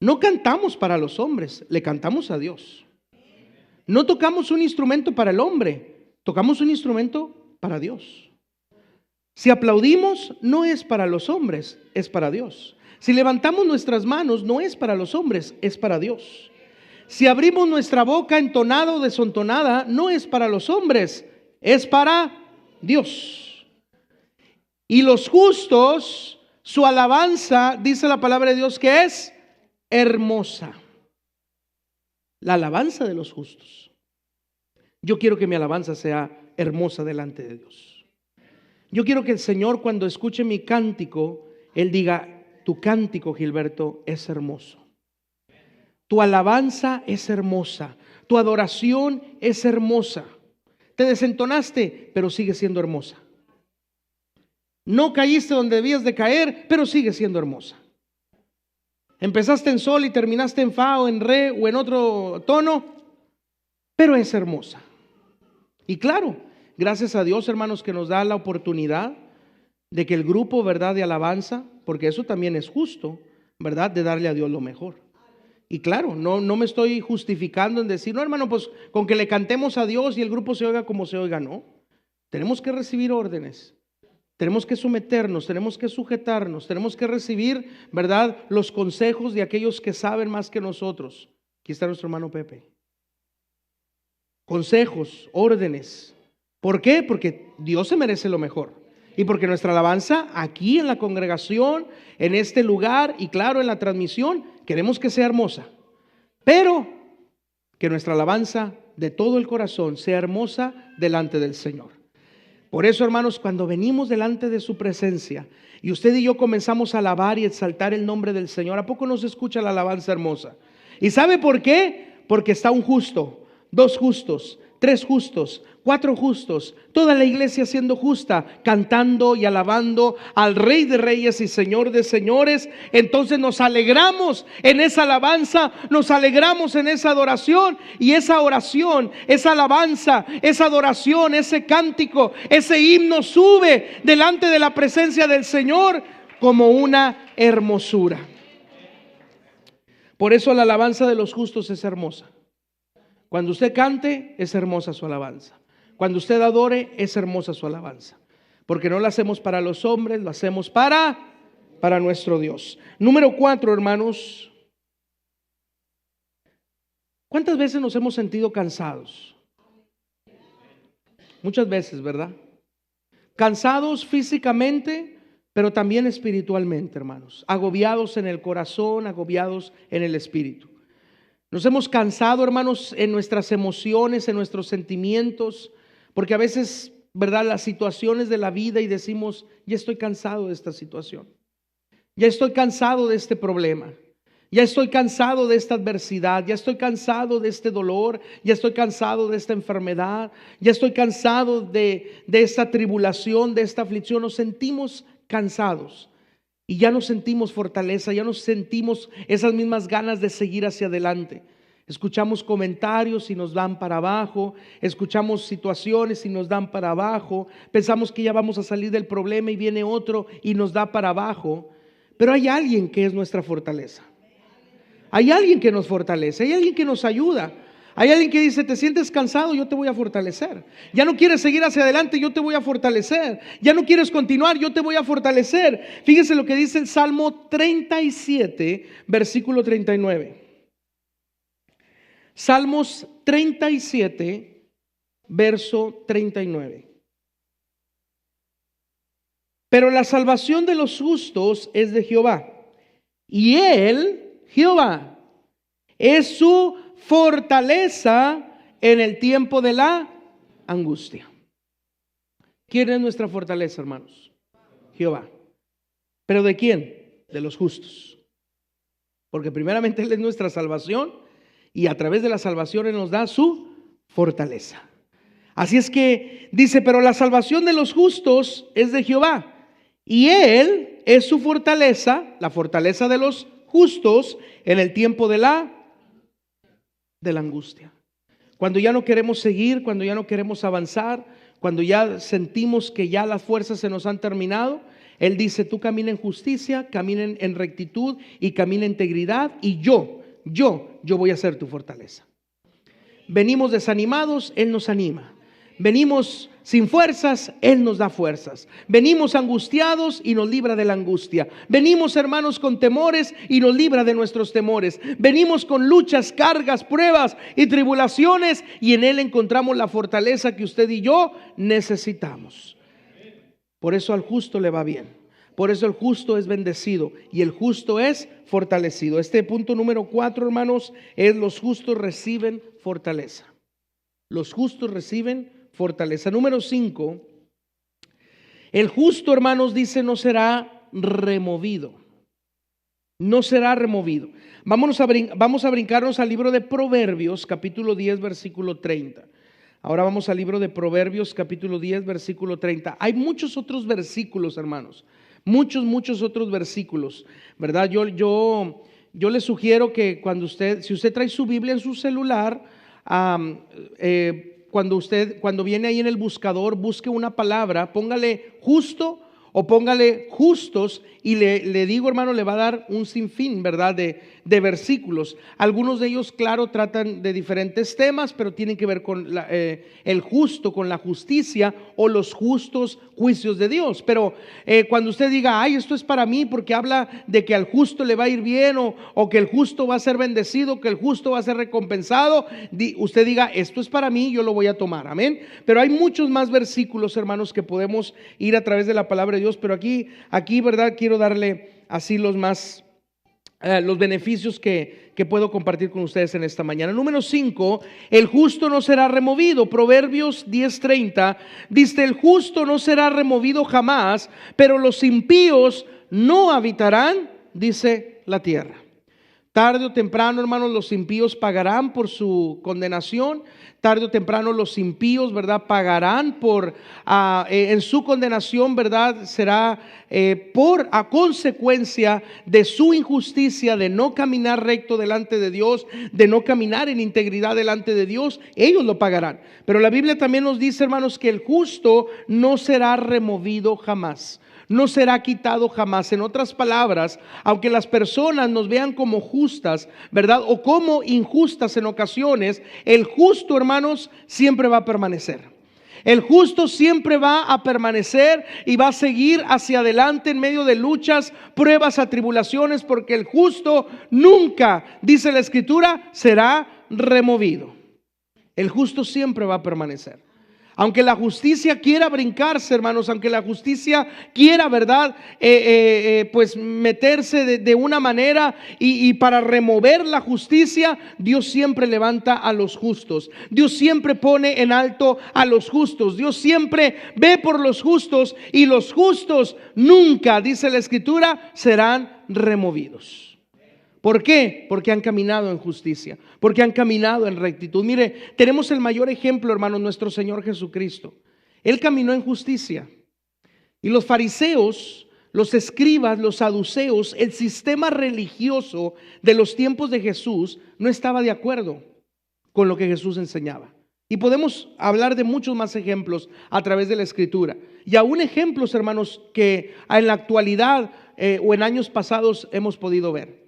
No cantamos para los hombres, le cantamos a Dios. No tocamos un instrumento para el hombre, tocamos un instrumento para Dios. Si aplaudimos, no es para los hombres, es para Dios. Si levantamos nuestras manos, no es para los hombres, es para Dios. Si abrimos nuestra boca entonada o desentonada, no es para los hombres, es para Dios. Y los justos, su alabanza, dice la palabra de Dios, que es hermosa. La alabanza de los justos. Yo quiero que mi alabanza sea hermosa delante de Dios. Yo quiero que el Señor, cuando escuche mi cántico, Él diga: tu cántico, Gilberto, es hermoso. Tu alabanza es hermosa. Tu adoración es hermosa. Te desentonaste, pero sigue siendo hermosa. No caíste donde debías de caer, pero sigue siendo hermosa. Empezaste en sol y terminaste en fa o en re o en otro tono, pero es hermosa. Y claro, gracias a Dios, hermanos, que nos da la oportunidad de que el grupo, ¿verdad?, de alabanza, porque eso también es justo, ¿verdad?, de darle a Dios lo mejor. Y claro, no me estoy justificando en decir: no, hermano, pues con que le cantemos a Dios y el grupo se oiga como se oiga. No, tenemos que recibir órdenes, tenemos que someternos, tenemos que sujetarnos, tenemos que recibir, ¿verdad?, los consejos de aquellos que saben más que nosotros. Aquí está nuestro hermano Pepe. Consejos, órdenes. ¿Por qué? Porque Dios se merece lo mejor. Y porque nuestra alabanza aquí en la congregación, en este lugar y claro en la transmisión, queremos que sea hermosa. Pero que nuestra alabanza de todo el corazón sea hermosa delante del Señor. Por eso, hermanos, cuando venimos delante de su presencia y usted y yo comenzamos a alabar y exaltar el nombre del Señor, ¿a poco no se escucha la alabanza hermosa? ¿Y sabe por qué? Porque está un justo, dos justos, tres justos, cuatro justos, toda la iglesia siendo justa, cantando y alabando al Rey de Reyes y Señor de Señores. Entonces nos alegramos en esa alabanza, nos alegramos en esa adoración, y esa oración, esa alabanza, esa adoración, ese cántico, ese himno sube delante de la presencia del Señor como una hermosura. Por eso la alabanza de los justos es hermosa. Cuando usted cante, es hermosa su alabanza. Cuando usted adore, es hermosa su alabanza. Porque no la hacemos para los hombres, lo hacemos para nuestro Dios. Número 4, hermanos. ¿Cuántas veces nos hemos sentido cansados? Muchas veces, ¿verdad? Cansados físicamente, pero también espiritualmente, hermanos. Agobiados en el corazón, agobiados en el espíritu. Nos hemos cansado, hermanos, en nuestras emociones, en nuestros sentimientos, porque a veces, ¿verdad?, las situaciones de la vida, y decimos: ya estoy cansado de esta situación, ya estoy cansado de este problema, ya estoy cansado de esta adversidad, ya estoy cansado de este dolor, ya estoy cansado de esta enfermedad, ya estoy cansado de esta tribulación, de esta aflicción. Nos sentimos cansados. Y ya no sentimos fortaleza, ya no sentimos esas mismas ganas de seguir hacia adelante. Escuchamos comentarios y nos dan para abajo, escuchamos situaciones y nos dan para abajo, pensamos que ya vamos a salir del problema y viene otro y nos da para abajo. Pero hay alguien que es nuestra fortaleza. Hay alguien que nos fortalece, hay alguien que nos ayuda. Hay alguien que dice: te sientes cansado, yo te voy a fortalecer. Ya no quieres seguir hacia adelante, yo te voy a fortalecer. Ya no quieres continuar, yo te voy a fortalecer. Fíjese lo que dice el Salmo 37, versículo 39. Salmos 37, verso 39. Pero la salvación de los justos es de Jehová, y Él, Jehová, es su fortaleza en el tiempo de la angustia. ¿Quién es nuestra fortaleza, hermanos? Jehová. ¿Pero de quién? De los justos. Porque primeramente Él es nuestra salvación, y a través de la salvación Él nos da su fortaleza. Así es que dice: pero la salvación de los justos es de Jehová, y Él es su fortaleza, la fortaleza de los justos en el tiempo de la angustia. Cuando ya no queremos seguir, cuando ya no queremos avanzar, cuando ya sentimos que ya las fuerzas se nos han terminado, Él dice: tú camina en justicia, camina en rectitud y camina en integridad, y yo voy a ser tu fortaleza. Venimos desanimados, Él nos anima. Venimos sin fuerzas, Él nos da fuerzas. Venimos angustiados y nos libra de la angustia. Venimos, hermanos, con temores y nos libra de nuestros temores. Venimos con luchas, cargas, pruebas y tribulaciones, y en Él encontramos la fortaleza que usted y yo necesitamos. Por eso al justo le va bien. Por eso el justo es bendecido y el justo es fortalecido. Este punto número 4, hermanos, es: los justos reciben fortaleza. Los justos reciben fortaleza. Número 5, el justo, hermanos, dice no será removido. No será removido. Vamos a brincarnos al libro de Proverbios, capítulo 10, versículo 30. Ahora vamos al libro de Proverbios, capítulo 10, versículo 30. Hay muchos otros versículos, hermanos. Muchos otros versículos, ¿verdad? Yo les sugiero que si usted trae su Biblia en su celular, cuando viene ahí en el buscador, busque una palabra, póngale justo o póngale justos y le digo, hermano, le va a dar un sinfín, ¿verdad? De versículos. Algunos de ellos, claro, tratan de diferentes temas, pero tienen que ver con el justo, con la justicia o los justos juicios de Dios. Pero cuando usted diga, ay, esto es para mí porque habla de que al justo le va a ir bien o que el justo va a ser bendecido, que el justo va a ser recompensado, usted diga, esto es para mí, yo lo voy a tomar, amén. Pero hay muchos más versículos, hermanos, que podemos ir a través de la palabra de Dios, pero aquí, ¿verdad? Quiero darle así los beneficios que puedo compartir con ustedes en esta mañana. Número 5, el justo no será removido. Proverbios 10:30 dice, el justo no será removido jamás, pero los impíos no habitarán, dice, la tierra. Tarde o temprano, hermanos, los impíos pagarán por su condenación. Tarde o temprano los impíos, ¿verdad? Pagarán en su condenación, ¿verdad? Será a consecuencia de su injusticia, de no caminar recto delante de Dios, de no caminar en integridad delante de Dios. Ellos lo pagarán. Pero la Biblia también nos dice, hermanos, que el justo no será removido jamás. No será quitado jamás. En otras palabras, aunque las personas nos vean como justas, ¿verdad? O como injustas en ocasiones, el justo, hermanos, siempre va a permanecer. El justo siempre va a permanecer y va a seguir hacia adelante en medio de luchas, pruebas, tribulaciones, porque el justo nunca, dice la Escritura, será removido. El justo siempre va a permanecer. Aunque la justicia quiera brincarse, hermanos, aunque la justicia quiera, ¿verdad? Pues meterse de una manera y para remover la justicia, Dios siempre levanta a los justos. Dios siempre pone en alto a los justos. Dios siempre ve por los justos y los justos nunca, dice la Escritura, serán removidos. ¿Por qué? Porque han caminado en justicia, porque han caminado en rectitud. Mire, tenemos el mayor ejemplo, hermano, nuestro Señor Jesucristo. Él caminó en justicia. Y los fariseos, los escribas, los saduceos, el sistema religioso de los tiempos de Jesús no estaba de acuerdo con lo que Jesús enseñaba. Y podemos hablar de muchos más ejemplos a través de la Escritura. Y aún ejemplos, hermanos, que en la actualidad o en años pasados hemos podido ver,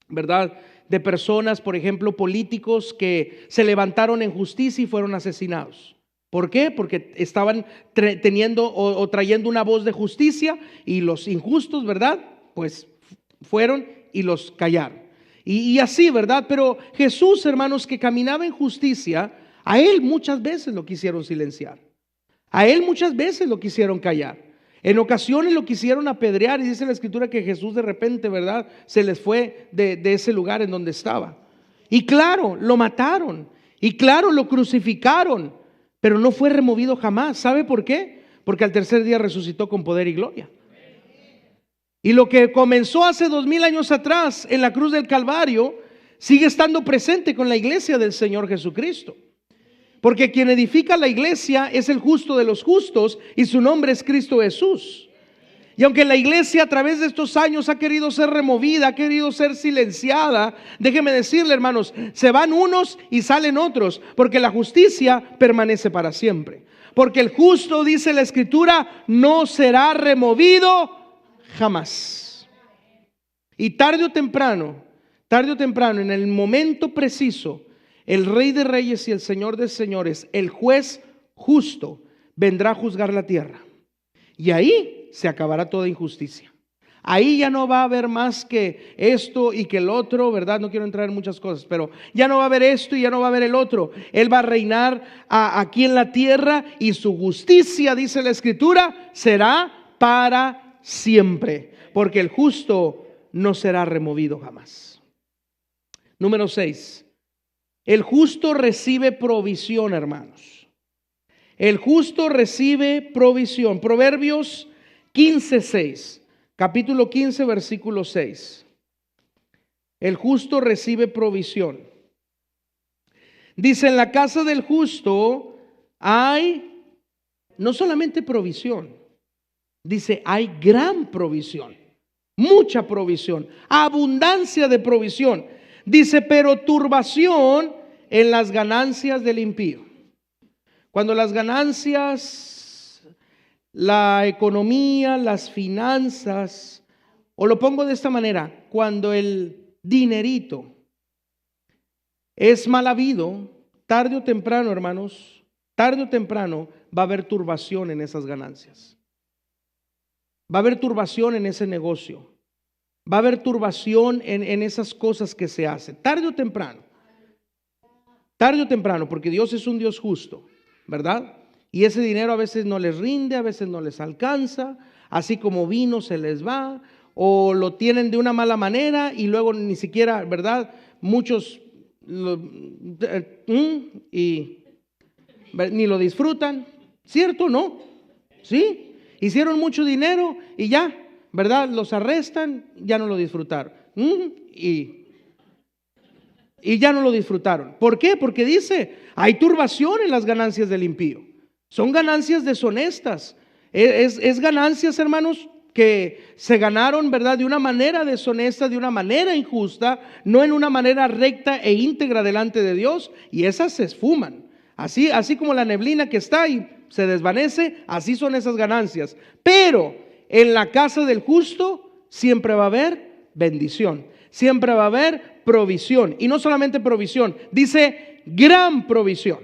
¿verdad? De personas, por ejemplo, políticos que se levantaron en justicia y fueron asesinados. ¿Por qué? Porque estaban teniendo o trayendo una voz de justicia y los injustos, ¿verdad? Pues fueron y los callaron. Y así, ¿verdad? Pero Jesús, hermanos, que caminaba en justicia, a él muchas veces lo quisieron silenciar. A él muchas veces lo quisieron callar. En ocasiones lo quisieron apedrear y dice la Escritura que Jesús de repente, ¿verdad? Se les fue de ese lugar en donde estaba. Y claro, lo mataron. Y claro, lo crucificaron. Pero no fue removido jamás. ¿Sabe por qué? Porque al tercer día resucitó con poder y gloria. Y lo que comenzó hace 2000 años atrás en la cruz del Calvario sigue estando presente con la iglesia del Señor Jesucristo. Porque quien edifica la iglesia es el justo de los justos y su nombre es Cristo Jesús. Y aunque la iglesia a través de estos años ha querido ser removida, ha querido ser silenciada, déjeme decirle, hermanos, se van unos y salen otros, porque la justicia permanece para siempre. Porque el justo, dice la Escritura, no será removido jamás. Y tarde o temprano, en el momento preciso, el Rey de Reyes y el Señor de Señores, el juez justo, vendrá a juzgar la tierra. Y ahí se acabará toda injusticia. Ahí ya no va a haber más que esto y que el otro, ¿verdad? No quiero entrar en muchas cosas, pero ya no va a haber esto y ya no va a haber el otro. Él va a reinar aquí en la tierra y su justicia, dice la Escritura, será para siempre. Porque el justo no será removido jamás. Número 6. El justo recibe provisión, hermanos. El justo recibe provisión. Proverbios 15:6. Capítulo 15, versículo 6. El justo recibe provisión. Dice, en la casa del justo hay no solamente provisión, dice, hay gran provisión, mucha provisión, abundancia de provisión. Dice, pero turbación en las ganancias del impío. Cuando las ganancias, la economía, las finanzas, o lo pongo de esta manera, cuando el dinerito es mal habido, tarde o temprano, hermanos, tarde o temprano va a haber turbación en esas ganancias. Va a haber turbación en ese negocio. Va a haber turbación en esas cosas que se hacen. Tarde o temprano. Tarde o temprano, porque Dios es un Dios justo, ¿verdad? Y ese dinero a veces no les rinde, a veces no les alcanza, así como vino se les va, o lo tienen de una mala manera y luego ni siquiera, ¿verdad? Muchos ni lo disfrutan, ¿cierto? ¿No? ¿Sí? Hicieron mucho dinero y ya, ¿verdad? Los arrestan, ya no lo disfrutaron. Y ya no lo disfrutaron. ¿Por qué? Porque dice, hay turbación en las ganancias del impío. Son ganancias deshonestas. Es ganancias, hermanos, que se ganaron, ¿verdad? De una manera deshonesta, de una manera injusta, no en una manera recta e íntegra delante de Dios, y esas se esfuman. Así como la neblina que está y se desvanece, así son esas ganancias. Pero en la casa del justo siempre va a haber bendición, siempre va a haber provisión, y no solamente provisión, dice gran provisión.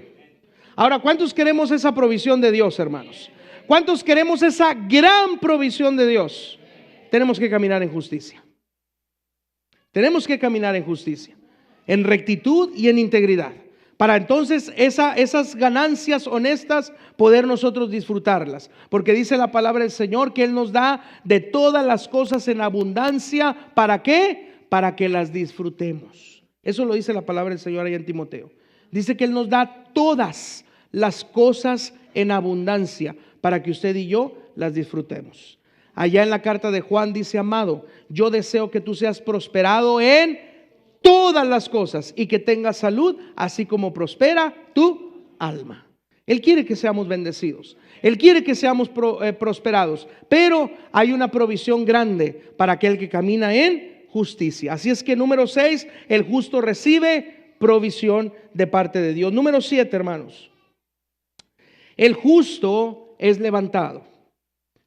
Ahora, ¿cuántos queremos esa provisión de Dios, hermanos? ¿Cuántos queremos esa gran provisión de Dios? Tenemos que caminar en justicia. Tenemos que caminar en justicia, en rectitud y en integridad, para entonces esas ganancias honestas poder nosotros disfrutarlas. Porque dice la palabra del Señor que Él nos da de todas las cosas en abundancia. ¿Para qué? Para que las disfrutemos. Eso lo dice la palabra del Señor allá en Timoteo. Dice que Él nos da todas las cosas en abundancia para que usted y yo las disfrutemos. Allá en la carta de Juan dice, amado, yo deseo que tú seas prosperado en todas las cosas y que tengas salud, así como prospera tu alma. Él quiere que seamos bendecidos. Él quiere que seamos prosperados. Pero hay una provisión grande para aquel que camina en justicia. Así es que número 6, el justo recibe provisión de parte de Dios. Número 7, hermanos. El justo es levantado.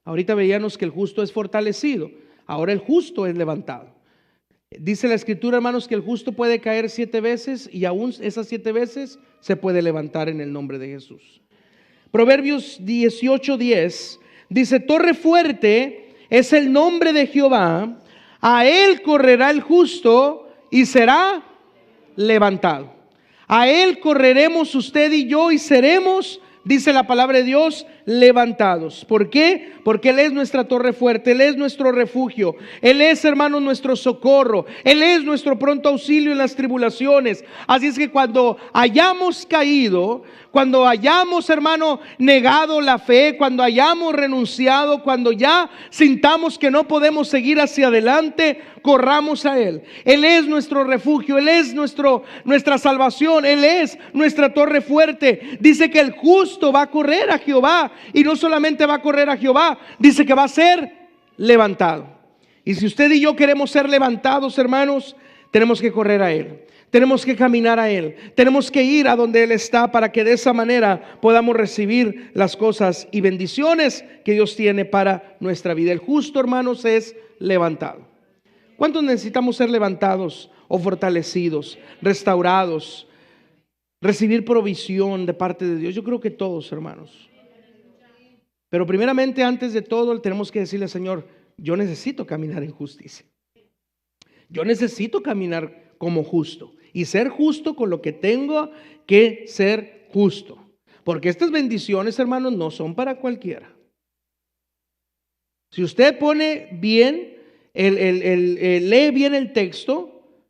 Ahorita veíamos que el justo es fortalecido. Ahora el justo es levantado. Dice la Escritura, hermanos, que el justo puede caer 7 veces y aún esas 7 veces se puede levantar en el nombre de Jesús. Proverbios 18:10 dice, torre fuerte es el nombre de Jehová, a él correrá el justo y será levantado. A él correremos usted y yo y seremos, dice la palabra de Dios, levantados. ¿Por qué? Porque Él es nuestra torre fuerte, Él es nuestro refugio, Él es, hermanos, nuestro socorro, Él es nuestro pronto auxilio en las tribulaciones. Así es que cuando hayamos caído, cuando hayamos, hermano, negado la fe, cuando hayamos renunciado, cuando ya sintamos que no podemos seguir hacia adelante, corramos a Él. Él es nuestro refugio, Él es nuestra salvación, Él es nuestra torre fuerte. Dice que el justo va a correr a Jehová, y no solamente va a correr a Jehová, dice que va a ser levantado. Y si usted y yo queremos ser levantados, hermanos, tenemos que correr a Él. Tenemos que caminar a Él. Tenemos que ir a donde Él está para que de esa manera podamos recibir las cosas y bendiciones que Dios tiene para nuestra vida. El justo, hermanos, es levantado. ¿Cuántos necesitamos ser levantados o fortalecidos, restaurados, recibir provisión de parte de Dios? Yo creo que todos, hermanos. Pero primeramente, antes de todo, tenemos que decirle, Señor, yo necesito caminar en justicia. Yo necesito caminar como justo y ser justo con lo que tengo que ser justo. Porque estas bendiciones, hermanos, no son para cualquiera. Si usted pone bien, lee bien el texto,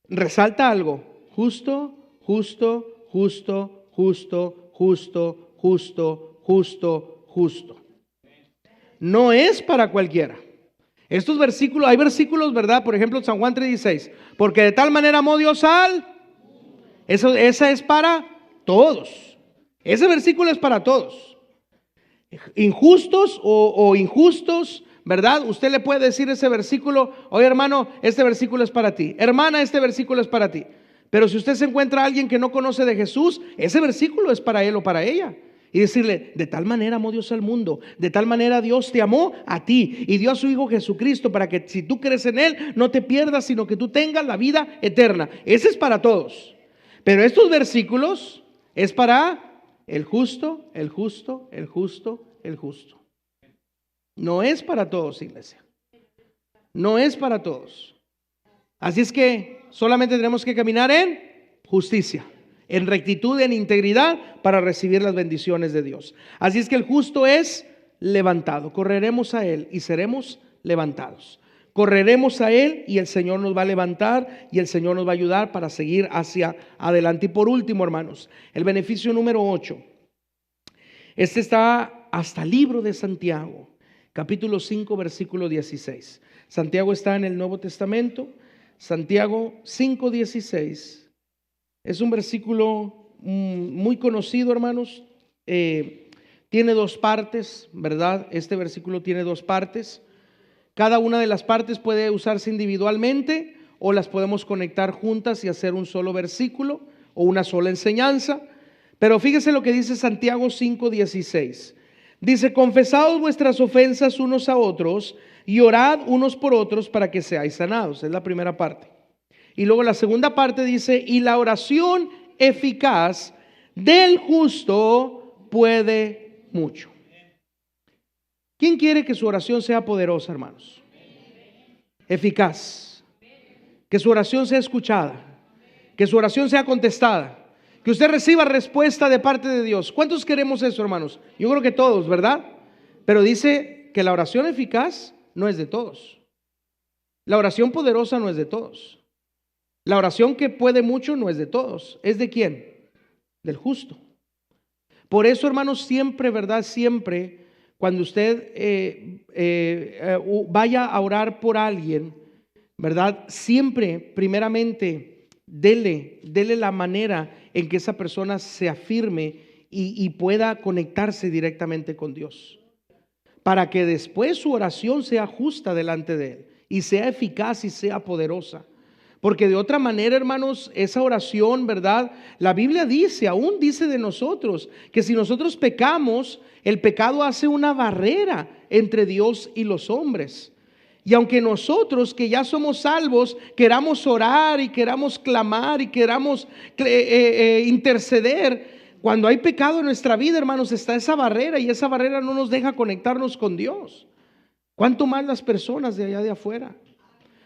resalta algo: justo, justo, justo, justo, justo, justo, justo, justo. No es para cualquiera. Estos versículos, hay versículos, ¿verdad? Por ejemplo, San Juan 3:16. Porque de tal manera amó Dios al... Esa es para todos. Ese versículo es para todos. Injustos o injustos, ¿verdad? Usted le puede decir ese versículo: oye, hermano, este versículo es para ti. Hermana, este versículo es para ti. Pero si usted se encuentra a alguien que no conoce de Jesús, ese versículo es para él o para ella. Y decirle: de tal manera amó Dios al mundo, de tal manera Dios te amó a ti y dio a su Hijo Jesucristo para que si tú crees en Él no te pierdas, sino que tú tengas la vida eterna. Ese es para todos. Pero estos versículos es para el justo, el justo, el justo, el justo. No es para todos, iglesia. No es para todos. Así es que solamente tenemos que caminar en justicia, en rectitud, en integridad, para recibir las bendiciones de Dios. Así es que el justo es levantado. Correremos a Él y seremos levantados. Correremos a Él y el Señor nos va a levantar y el Señor nos va a ayudar para seguir hacia adelante. Y por último, hermanos, el beneficio número 8. Este está hasta el libro de Santiago, capítulo 5, versículo 16. Santiago está en el Nuevo Testamento. Santiago 5:16 es un versículo muy conocido, hermanos. Tiene dos partes, ¿verdad? Este versículo tiene dos partes. Cada una de las partes puede usarse individualmente o las podemos conectar juntas y hacer un solo versículo o una sola enseñanza. Pero fíjese lo que dice Santiago 5:16. Dice: confesaos vuestras ofensas unos a otros y orad unos por otros para que seáis sanados. Es la primera parte. Y luego la segunda parte dice: y la oración eficaz del justo puede mucho. ¿Quién quiere que su oración sea poderosa, hermanos? Eficaz. Que su oración sea escuchada. Que su oración sea contestada. Que usted reciba respuesta de parte de Dios. ¿Cuántos queremos eso, hermanos? Yo creo que todos, ¿verdad? Pero dice que la oración eficaz no es de todos. La oración poderosa no es de todos. La oración que puede mucho no es de todos. ¿Es de quién? Del justo. Por eso, hermanos, siempre, ¿verdad? Siempre, cuando usted vaya a orar por alguien, ¿verdad? Siempre, primeramente, dele la manera en que esa persona se afirme y pueda conectarse directamente con Dios, para que después su oración sea justa delante de Él y sea eficaz y sea poderosa. Porque de otra manera, hermanos, esa oración, ¿verdad? La Biblia dice, aún dice de nosotros, que si nosotros pecamos, el pecado hace una barrera entre Dios y los hombres. Y aunque nosotros que ya somos salvos queramos orar y queramos clamar y queramos interceder, cuando hay pecado en nuestra vida, hermanos, está esa barrera y esa barrera no nos deja conectarnos con Dios. ¿Cuánto más las personas de allá de afuera?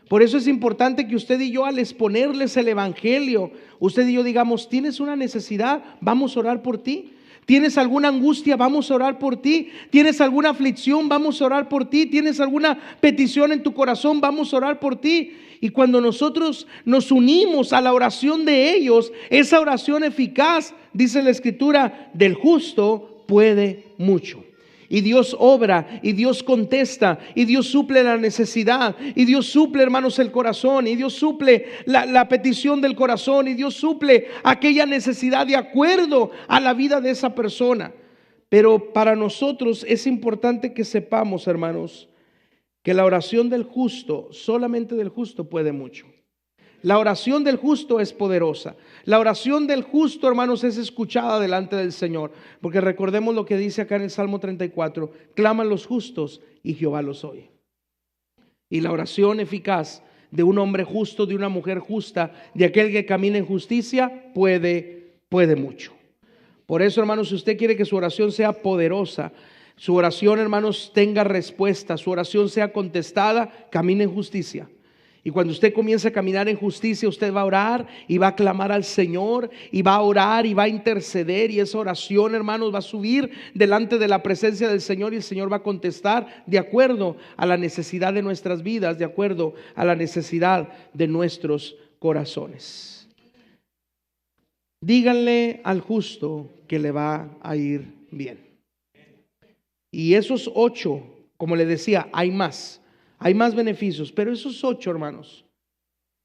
Por eso es importante que usted y yo, al exponerles el evangelio, usted y yo digamos: tienes una necesidad, vamos a orar por ti. ¿Tienes alguna angustia? Vamos a orar por ti. ¿Tienes alguna aflicción? Vamos a orar por ti. ¿Tienes alguna petición en tu corazón? Vamos a orar por ti. Y cuando nosotros nos unimos a la oración de ellos, esa oración eficaz, dice la Escritura, del justo puede mucho. Y Dios obra, y Dios contesta, y Dios suple la necesidad, y Dios suple, hermanos, el corazón, y Dios suple la petición del corazón, y Dios suple aquella necesidad de acuerdo a la vida de esa persona. Pero para nosotros es importante que sepamos, hermanos, que la oración del justo, solamente del justo, puede mucho. La oración del justo es poderosa. La oración del justo, hermanos, es escuchada delante del Señor. Porque recordemos lo que dice acá en el Salmo 34. Claman los justos y Jehová los oye. Y la oración eficaz de un hombre justo, de una mujer justa, de aquel que camina en justicia, puede mucho. Por eso, hermanos, si usted quiere que su oración sea poderosa, su oración, hermanos, tenga respuesta, su oración sea contestada, camine en justicia. Y cuando usted comienza a caminar en justicia, usted va a orar y va a clamar al Señor y va a orar y va a interceder, y esa oración, hermanos, va a subir delante de la presencia del Señor y el Señor va a contestar de acuerdo a la necesidad de nuestras vidas, de acuerdo a la necesidad de nuestros corazones. Díganle al justo que le va a ir bien. Y esos 8, como le decía, hay más beneficios, pero esos 8, hermanos,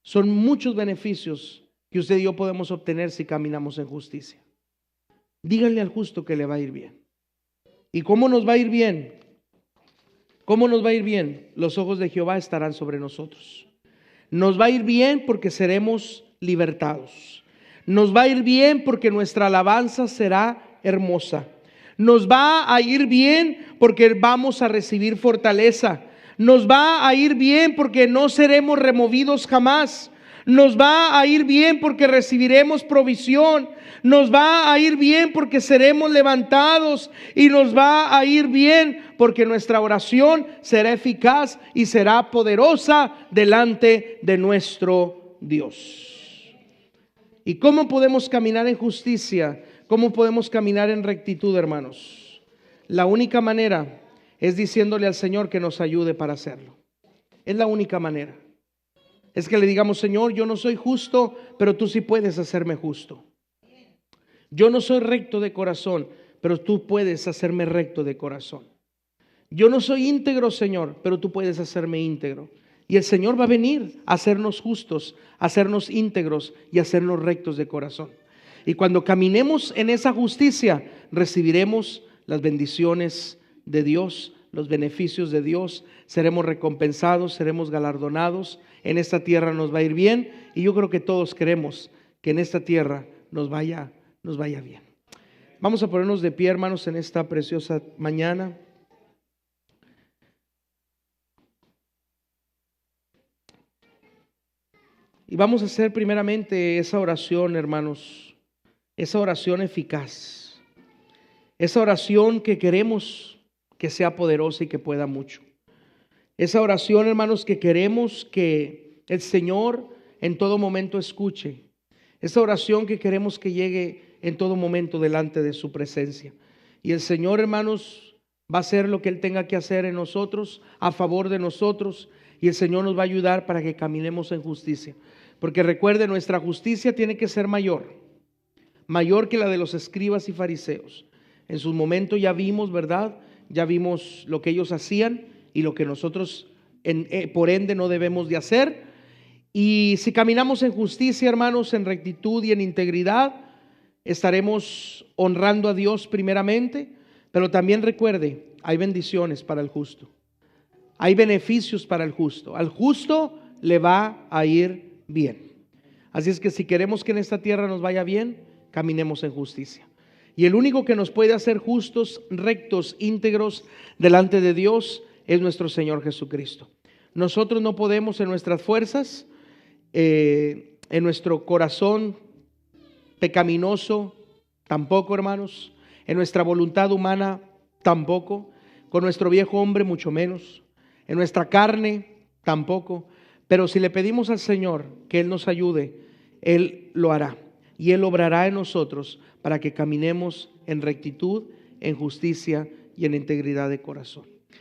son muchos beneficios que usted y yo podemos obtener si caminamos en justicia. Díganle al justo que le va a ir bien. ¿Y cómo nos va a ir bien? ¿Cómo nos va a ir bien? Los ojos de Jehová estarán sobre nosotros. Nos va a ir bien porque seremos libertados. Nos va a ir bien porque nuestra alabanza será hermosa. Nos va a ir bien porque vamos a recibir fortaleza. Nos va a ir bien porque no seremos removidos jamás. Nos va a ir bien porque recibiremos provisión. Nos va a ir bien porque seremos levantados. Y nos va a ir bien porque nuestra oración será eficaz y será poderosa delante de nuestro Dios. ¿Y cómo podemos caminar en justicia? ¿Cómo podemos caminar en rectitud, hermanos? La única manera es diciéndole al Señor que nos ayude para hacerlo. Es la única manera. Es que le digamos: Señor, yo no soy justo, pero tú sí puedes hacerme justo. Yo no soy recto de corazón, pero tú puedes hacerme recto de corazón. Yo no soy íntegro, Señor, pero tú puedes hacerme íntegro. Y el Señor va a venir a hacernos justos, a hacernos íntegros y a hacernos rectos de corazón. Y cuando caminemos en esa justicia, recibiremos las bendiciones de Dios, los beneficios de Dios, seremos recompensados, seremos galardonados. En esta tierra nos va a ir bien, y yo creo que todos queremos que en esta tierra nos vaya bien. Vamos a ponernos de pie, hermanos, en esta preciosa mañana. Y vamos a hacer primeramente esa oración, hermanos, esa oración eficaz, esa oración que queremos que sea poderosa y que pueda mucho. Esa oración, hermanos, que queremos que el Señor en todo momento escuche. Esa oración que queremos que llegue en todo momento delante de su presencia. Y el Señor, hermanos, va a hacer lo que Él tenga que hacer en nosotros, a favor de nosotros. Y el Señor nos va a ayudar para que caminemos en justicia. Porque recuerde, nuestra justicia tiene que ser mayor que la de los escribas y fariseos. En su momento ya vimos, ¿verdad? Ya vimos lo que ellos hacían y lo que nosotros por ende no debemos de hacer. Y si caminamos en justicia, hermanos, en rectitud y en integridad, estaremos honrando a Dios primeramente. Pero también recuerde, hay bendiciones para el justo, hay beneficios para el justo. Al justo le va a ir bien. Así es que si queremos que en esta tierra nos vaya bien, caminemos en justicia. Y el único que nos puede hacer justos, rectos, íntegros delante de Dios es nuestro Señor Jesucristo. Nosotros no podemos en nuestras fuerzas, en nuestro corazón pecaminoso, tampoco, hermanos, en nuestra voluntad humana, tampoco, con nuestro viejo hombre mucho menos, en nuestra carne, tampoco. Pero si le pedimos al Señor que Él nos ayude, Él lo hará. Y Él obrará en nosotros para que caminemos en rectitud, en justicia y en integridad de corazón.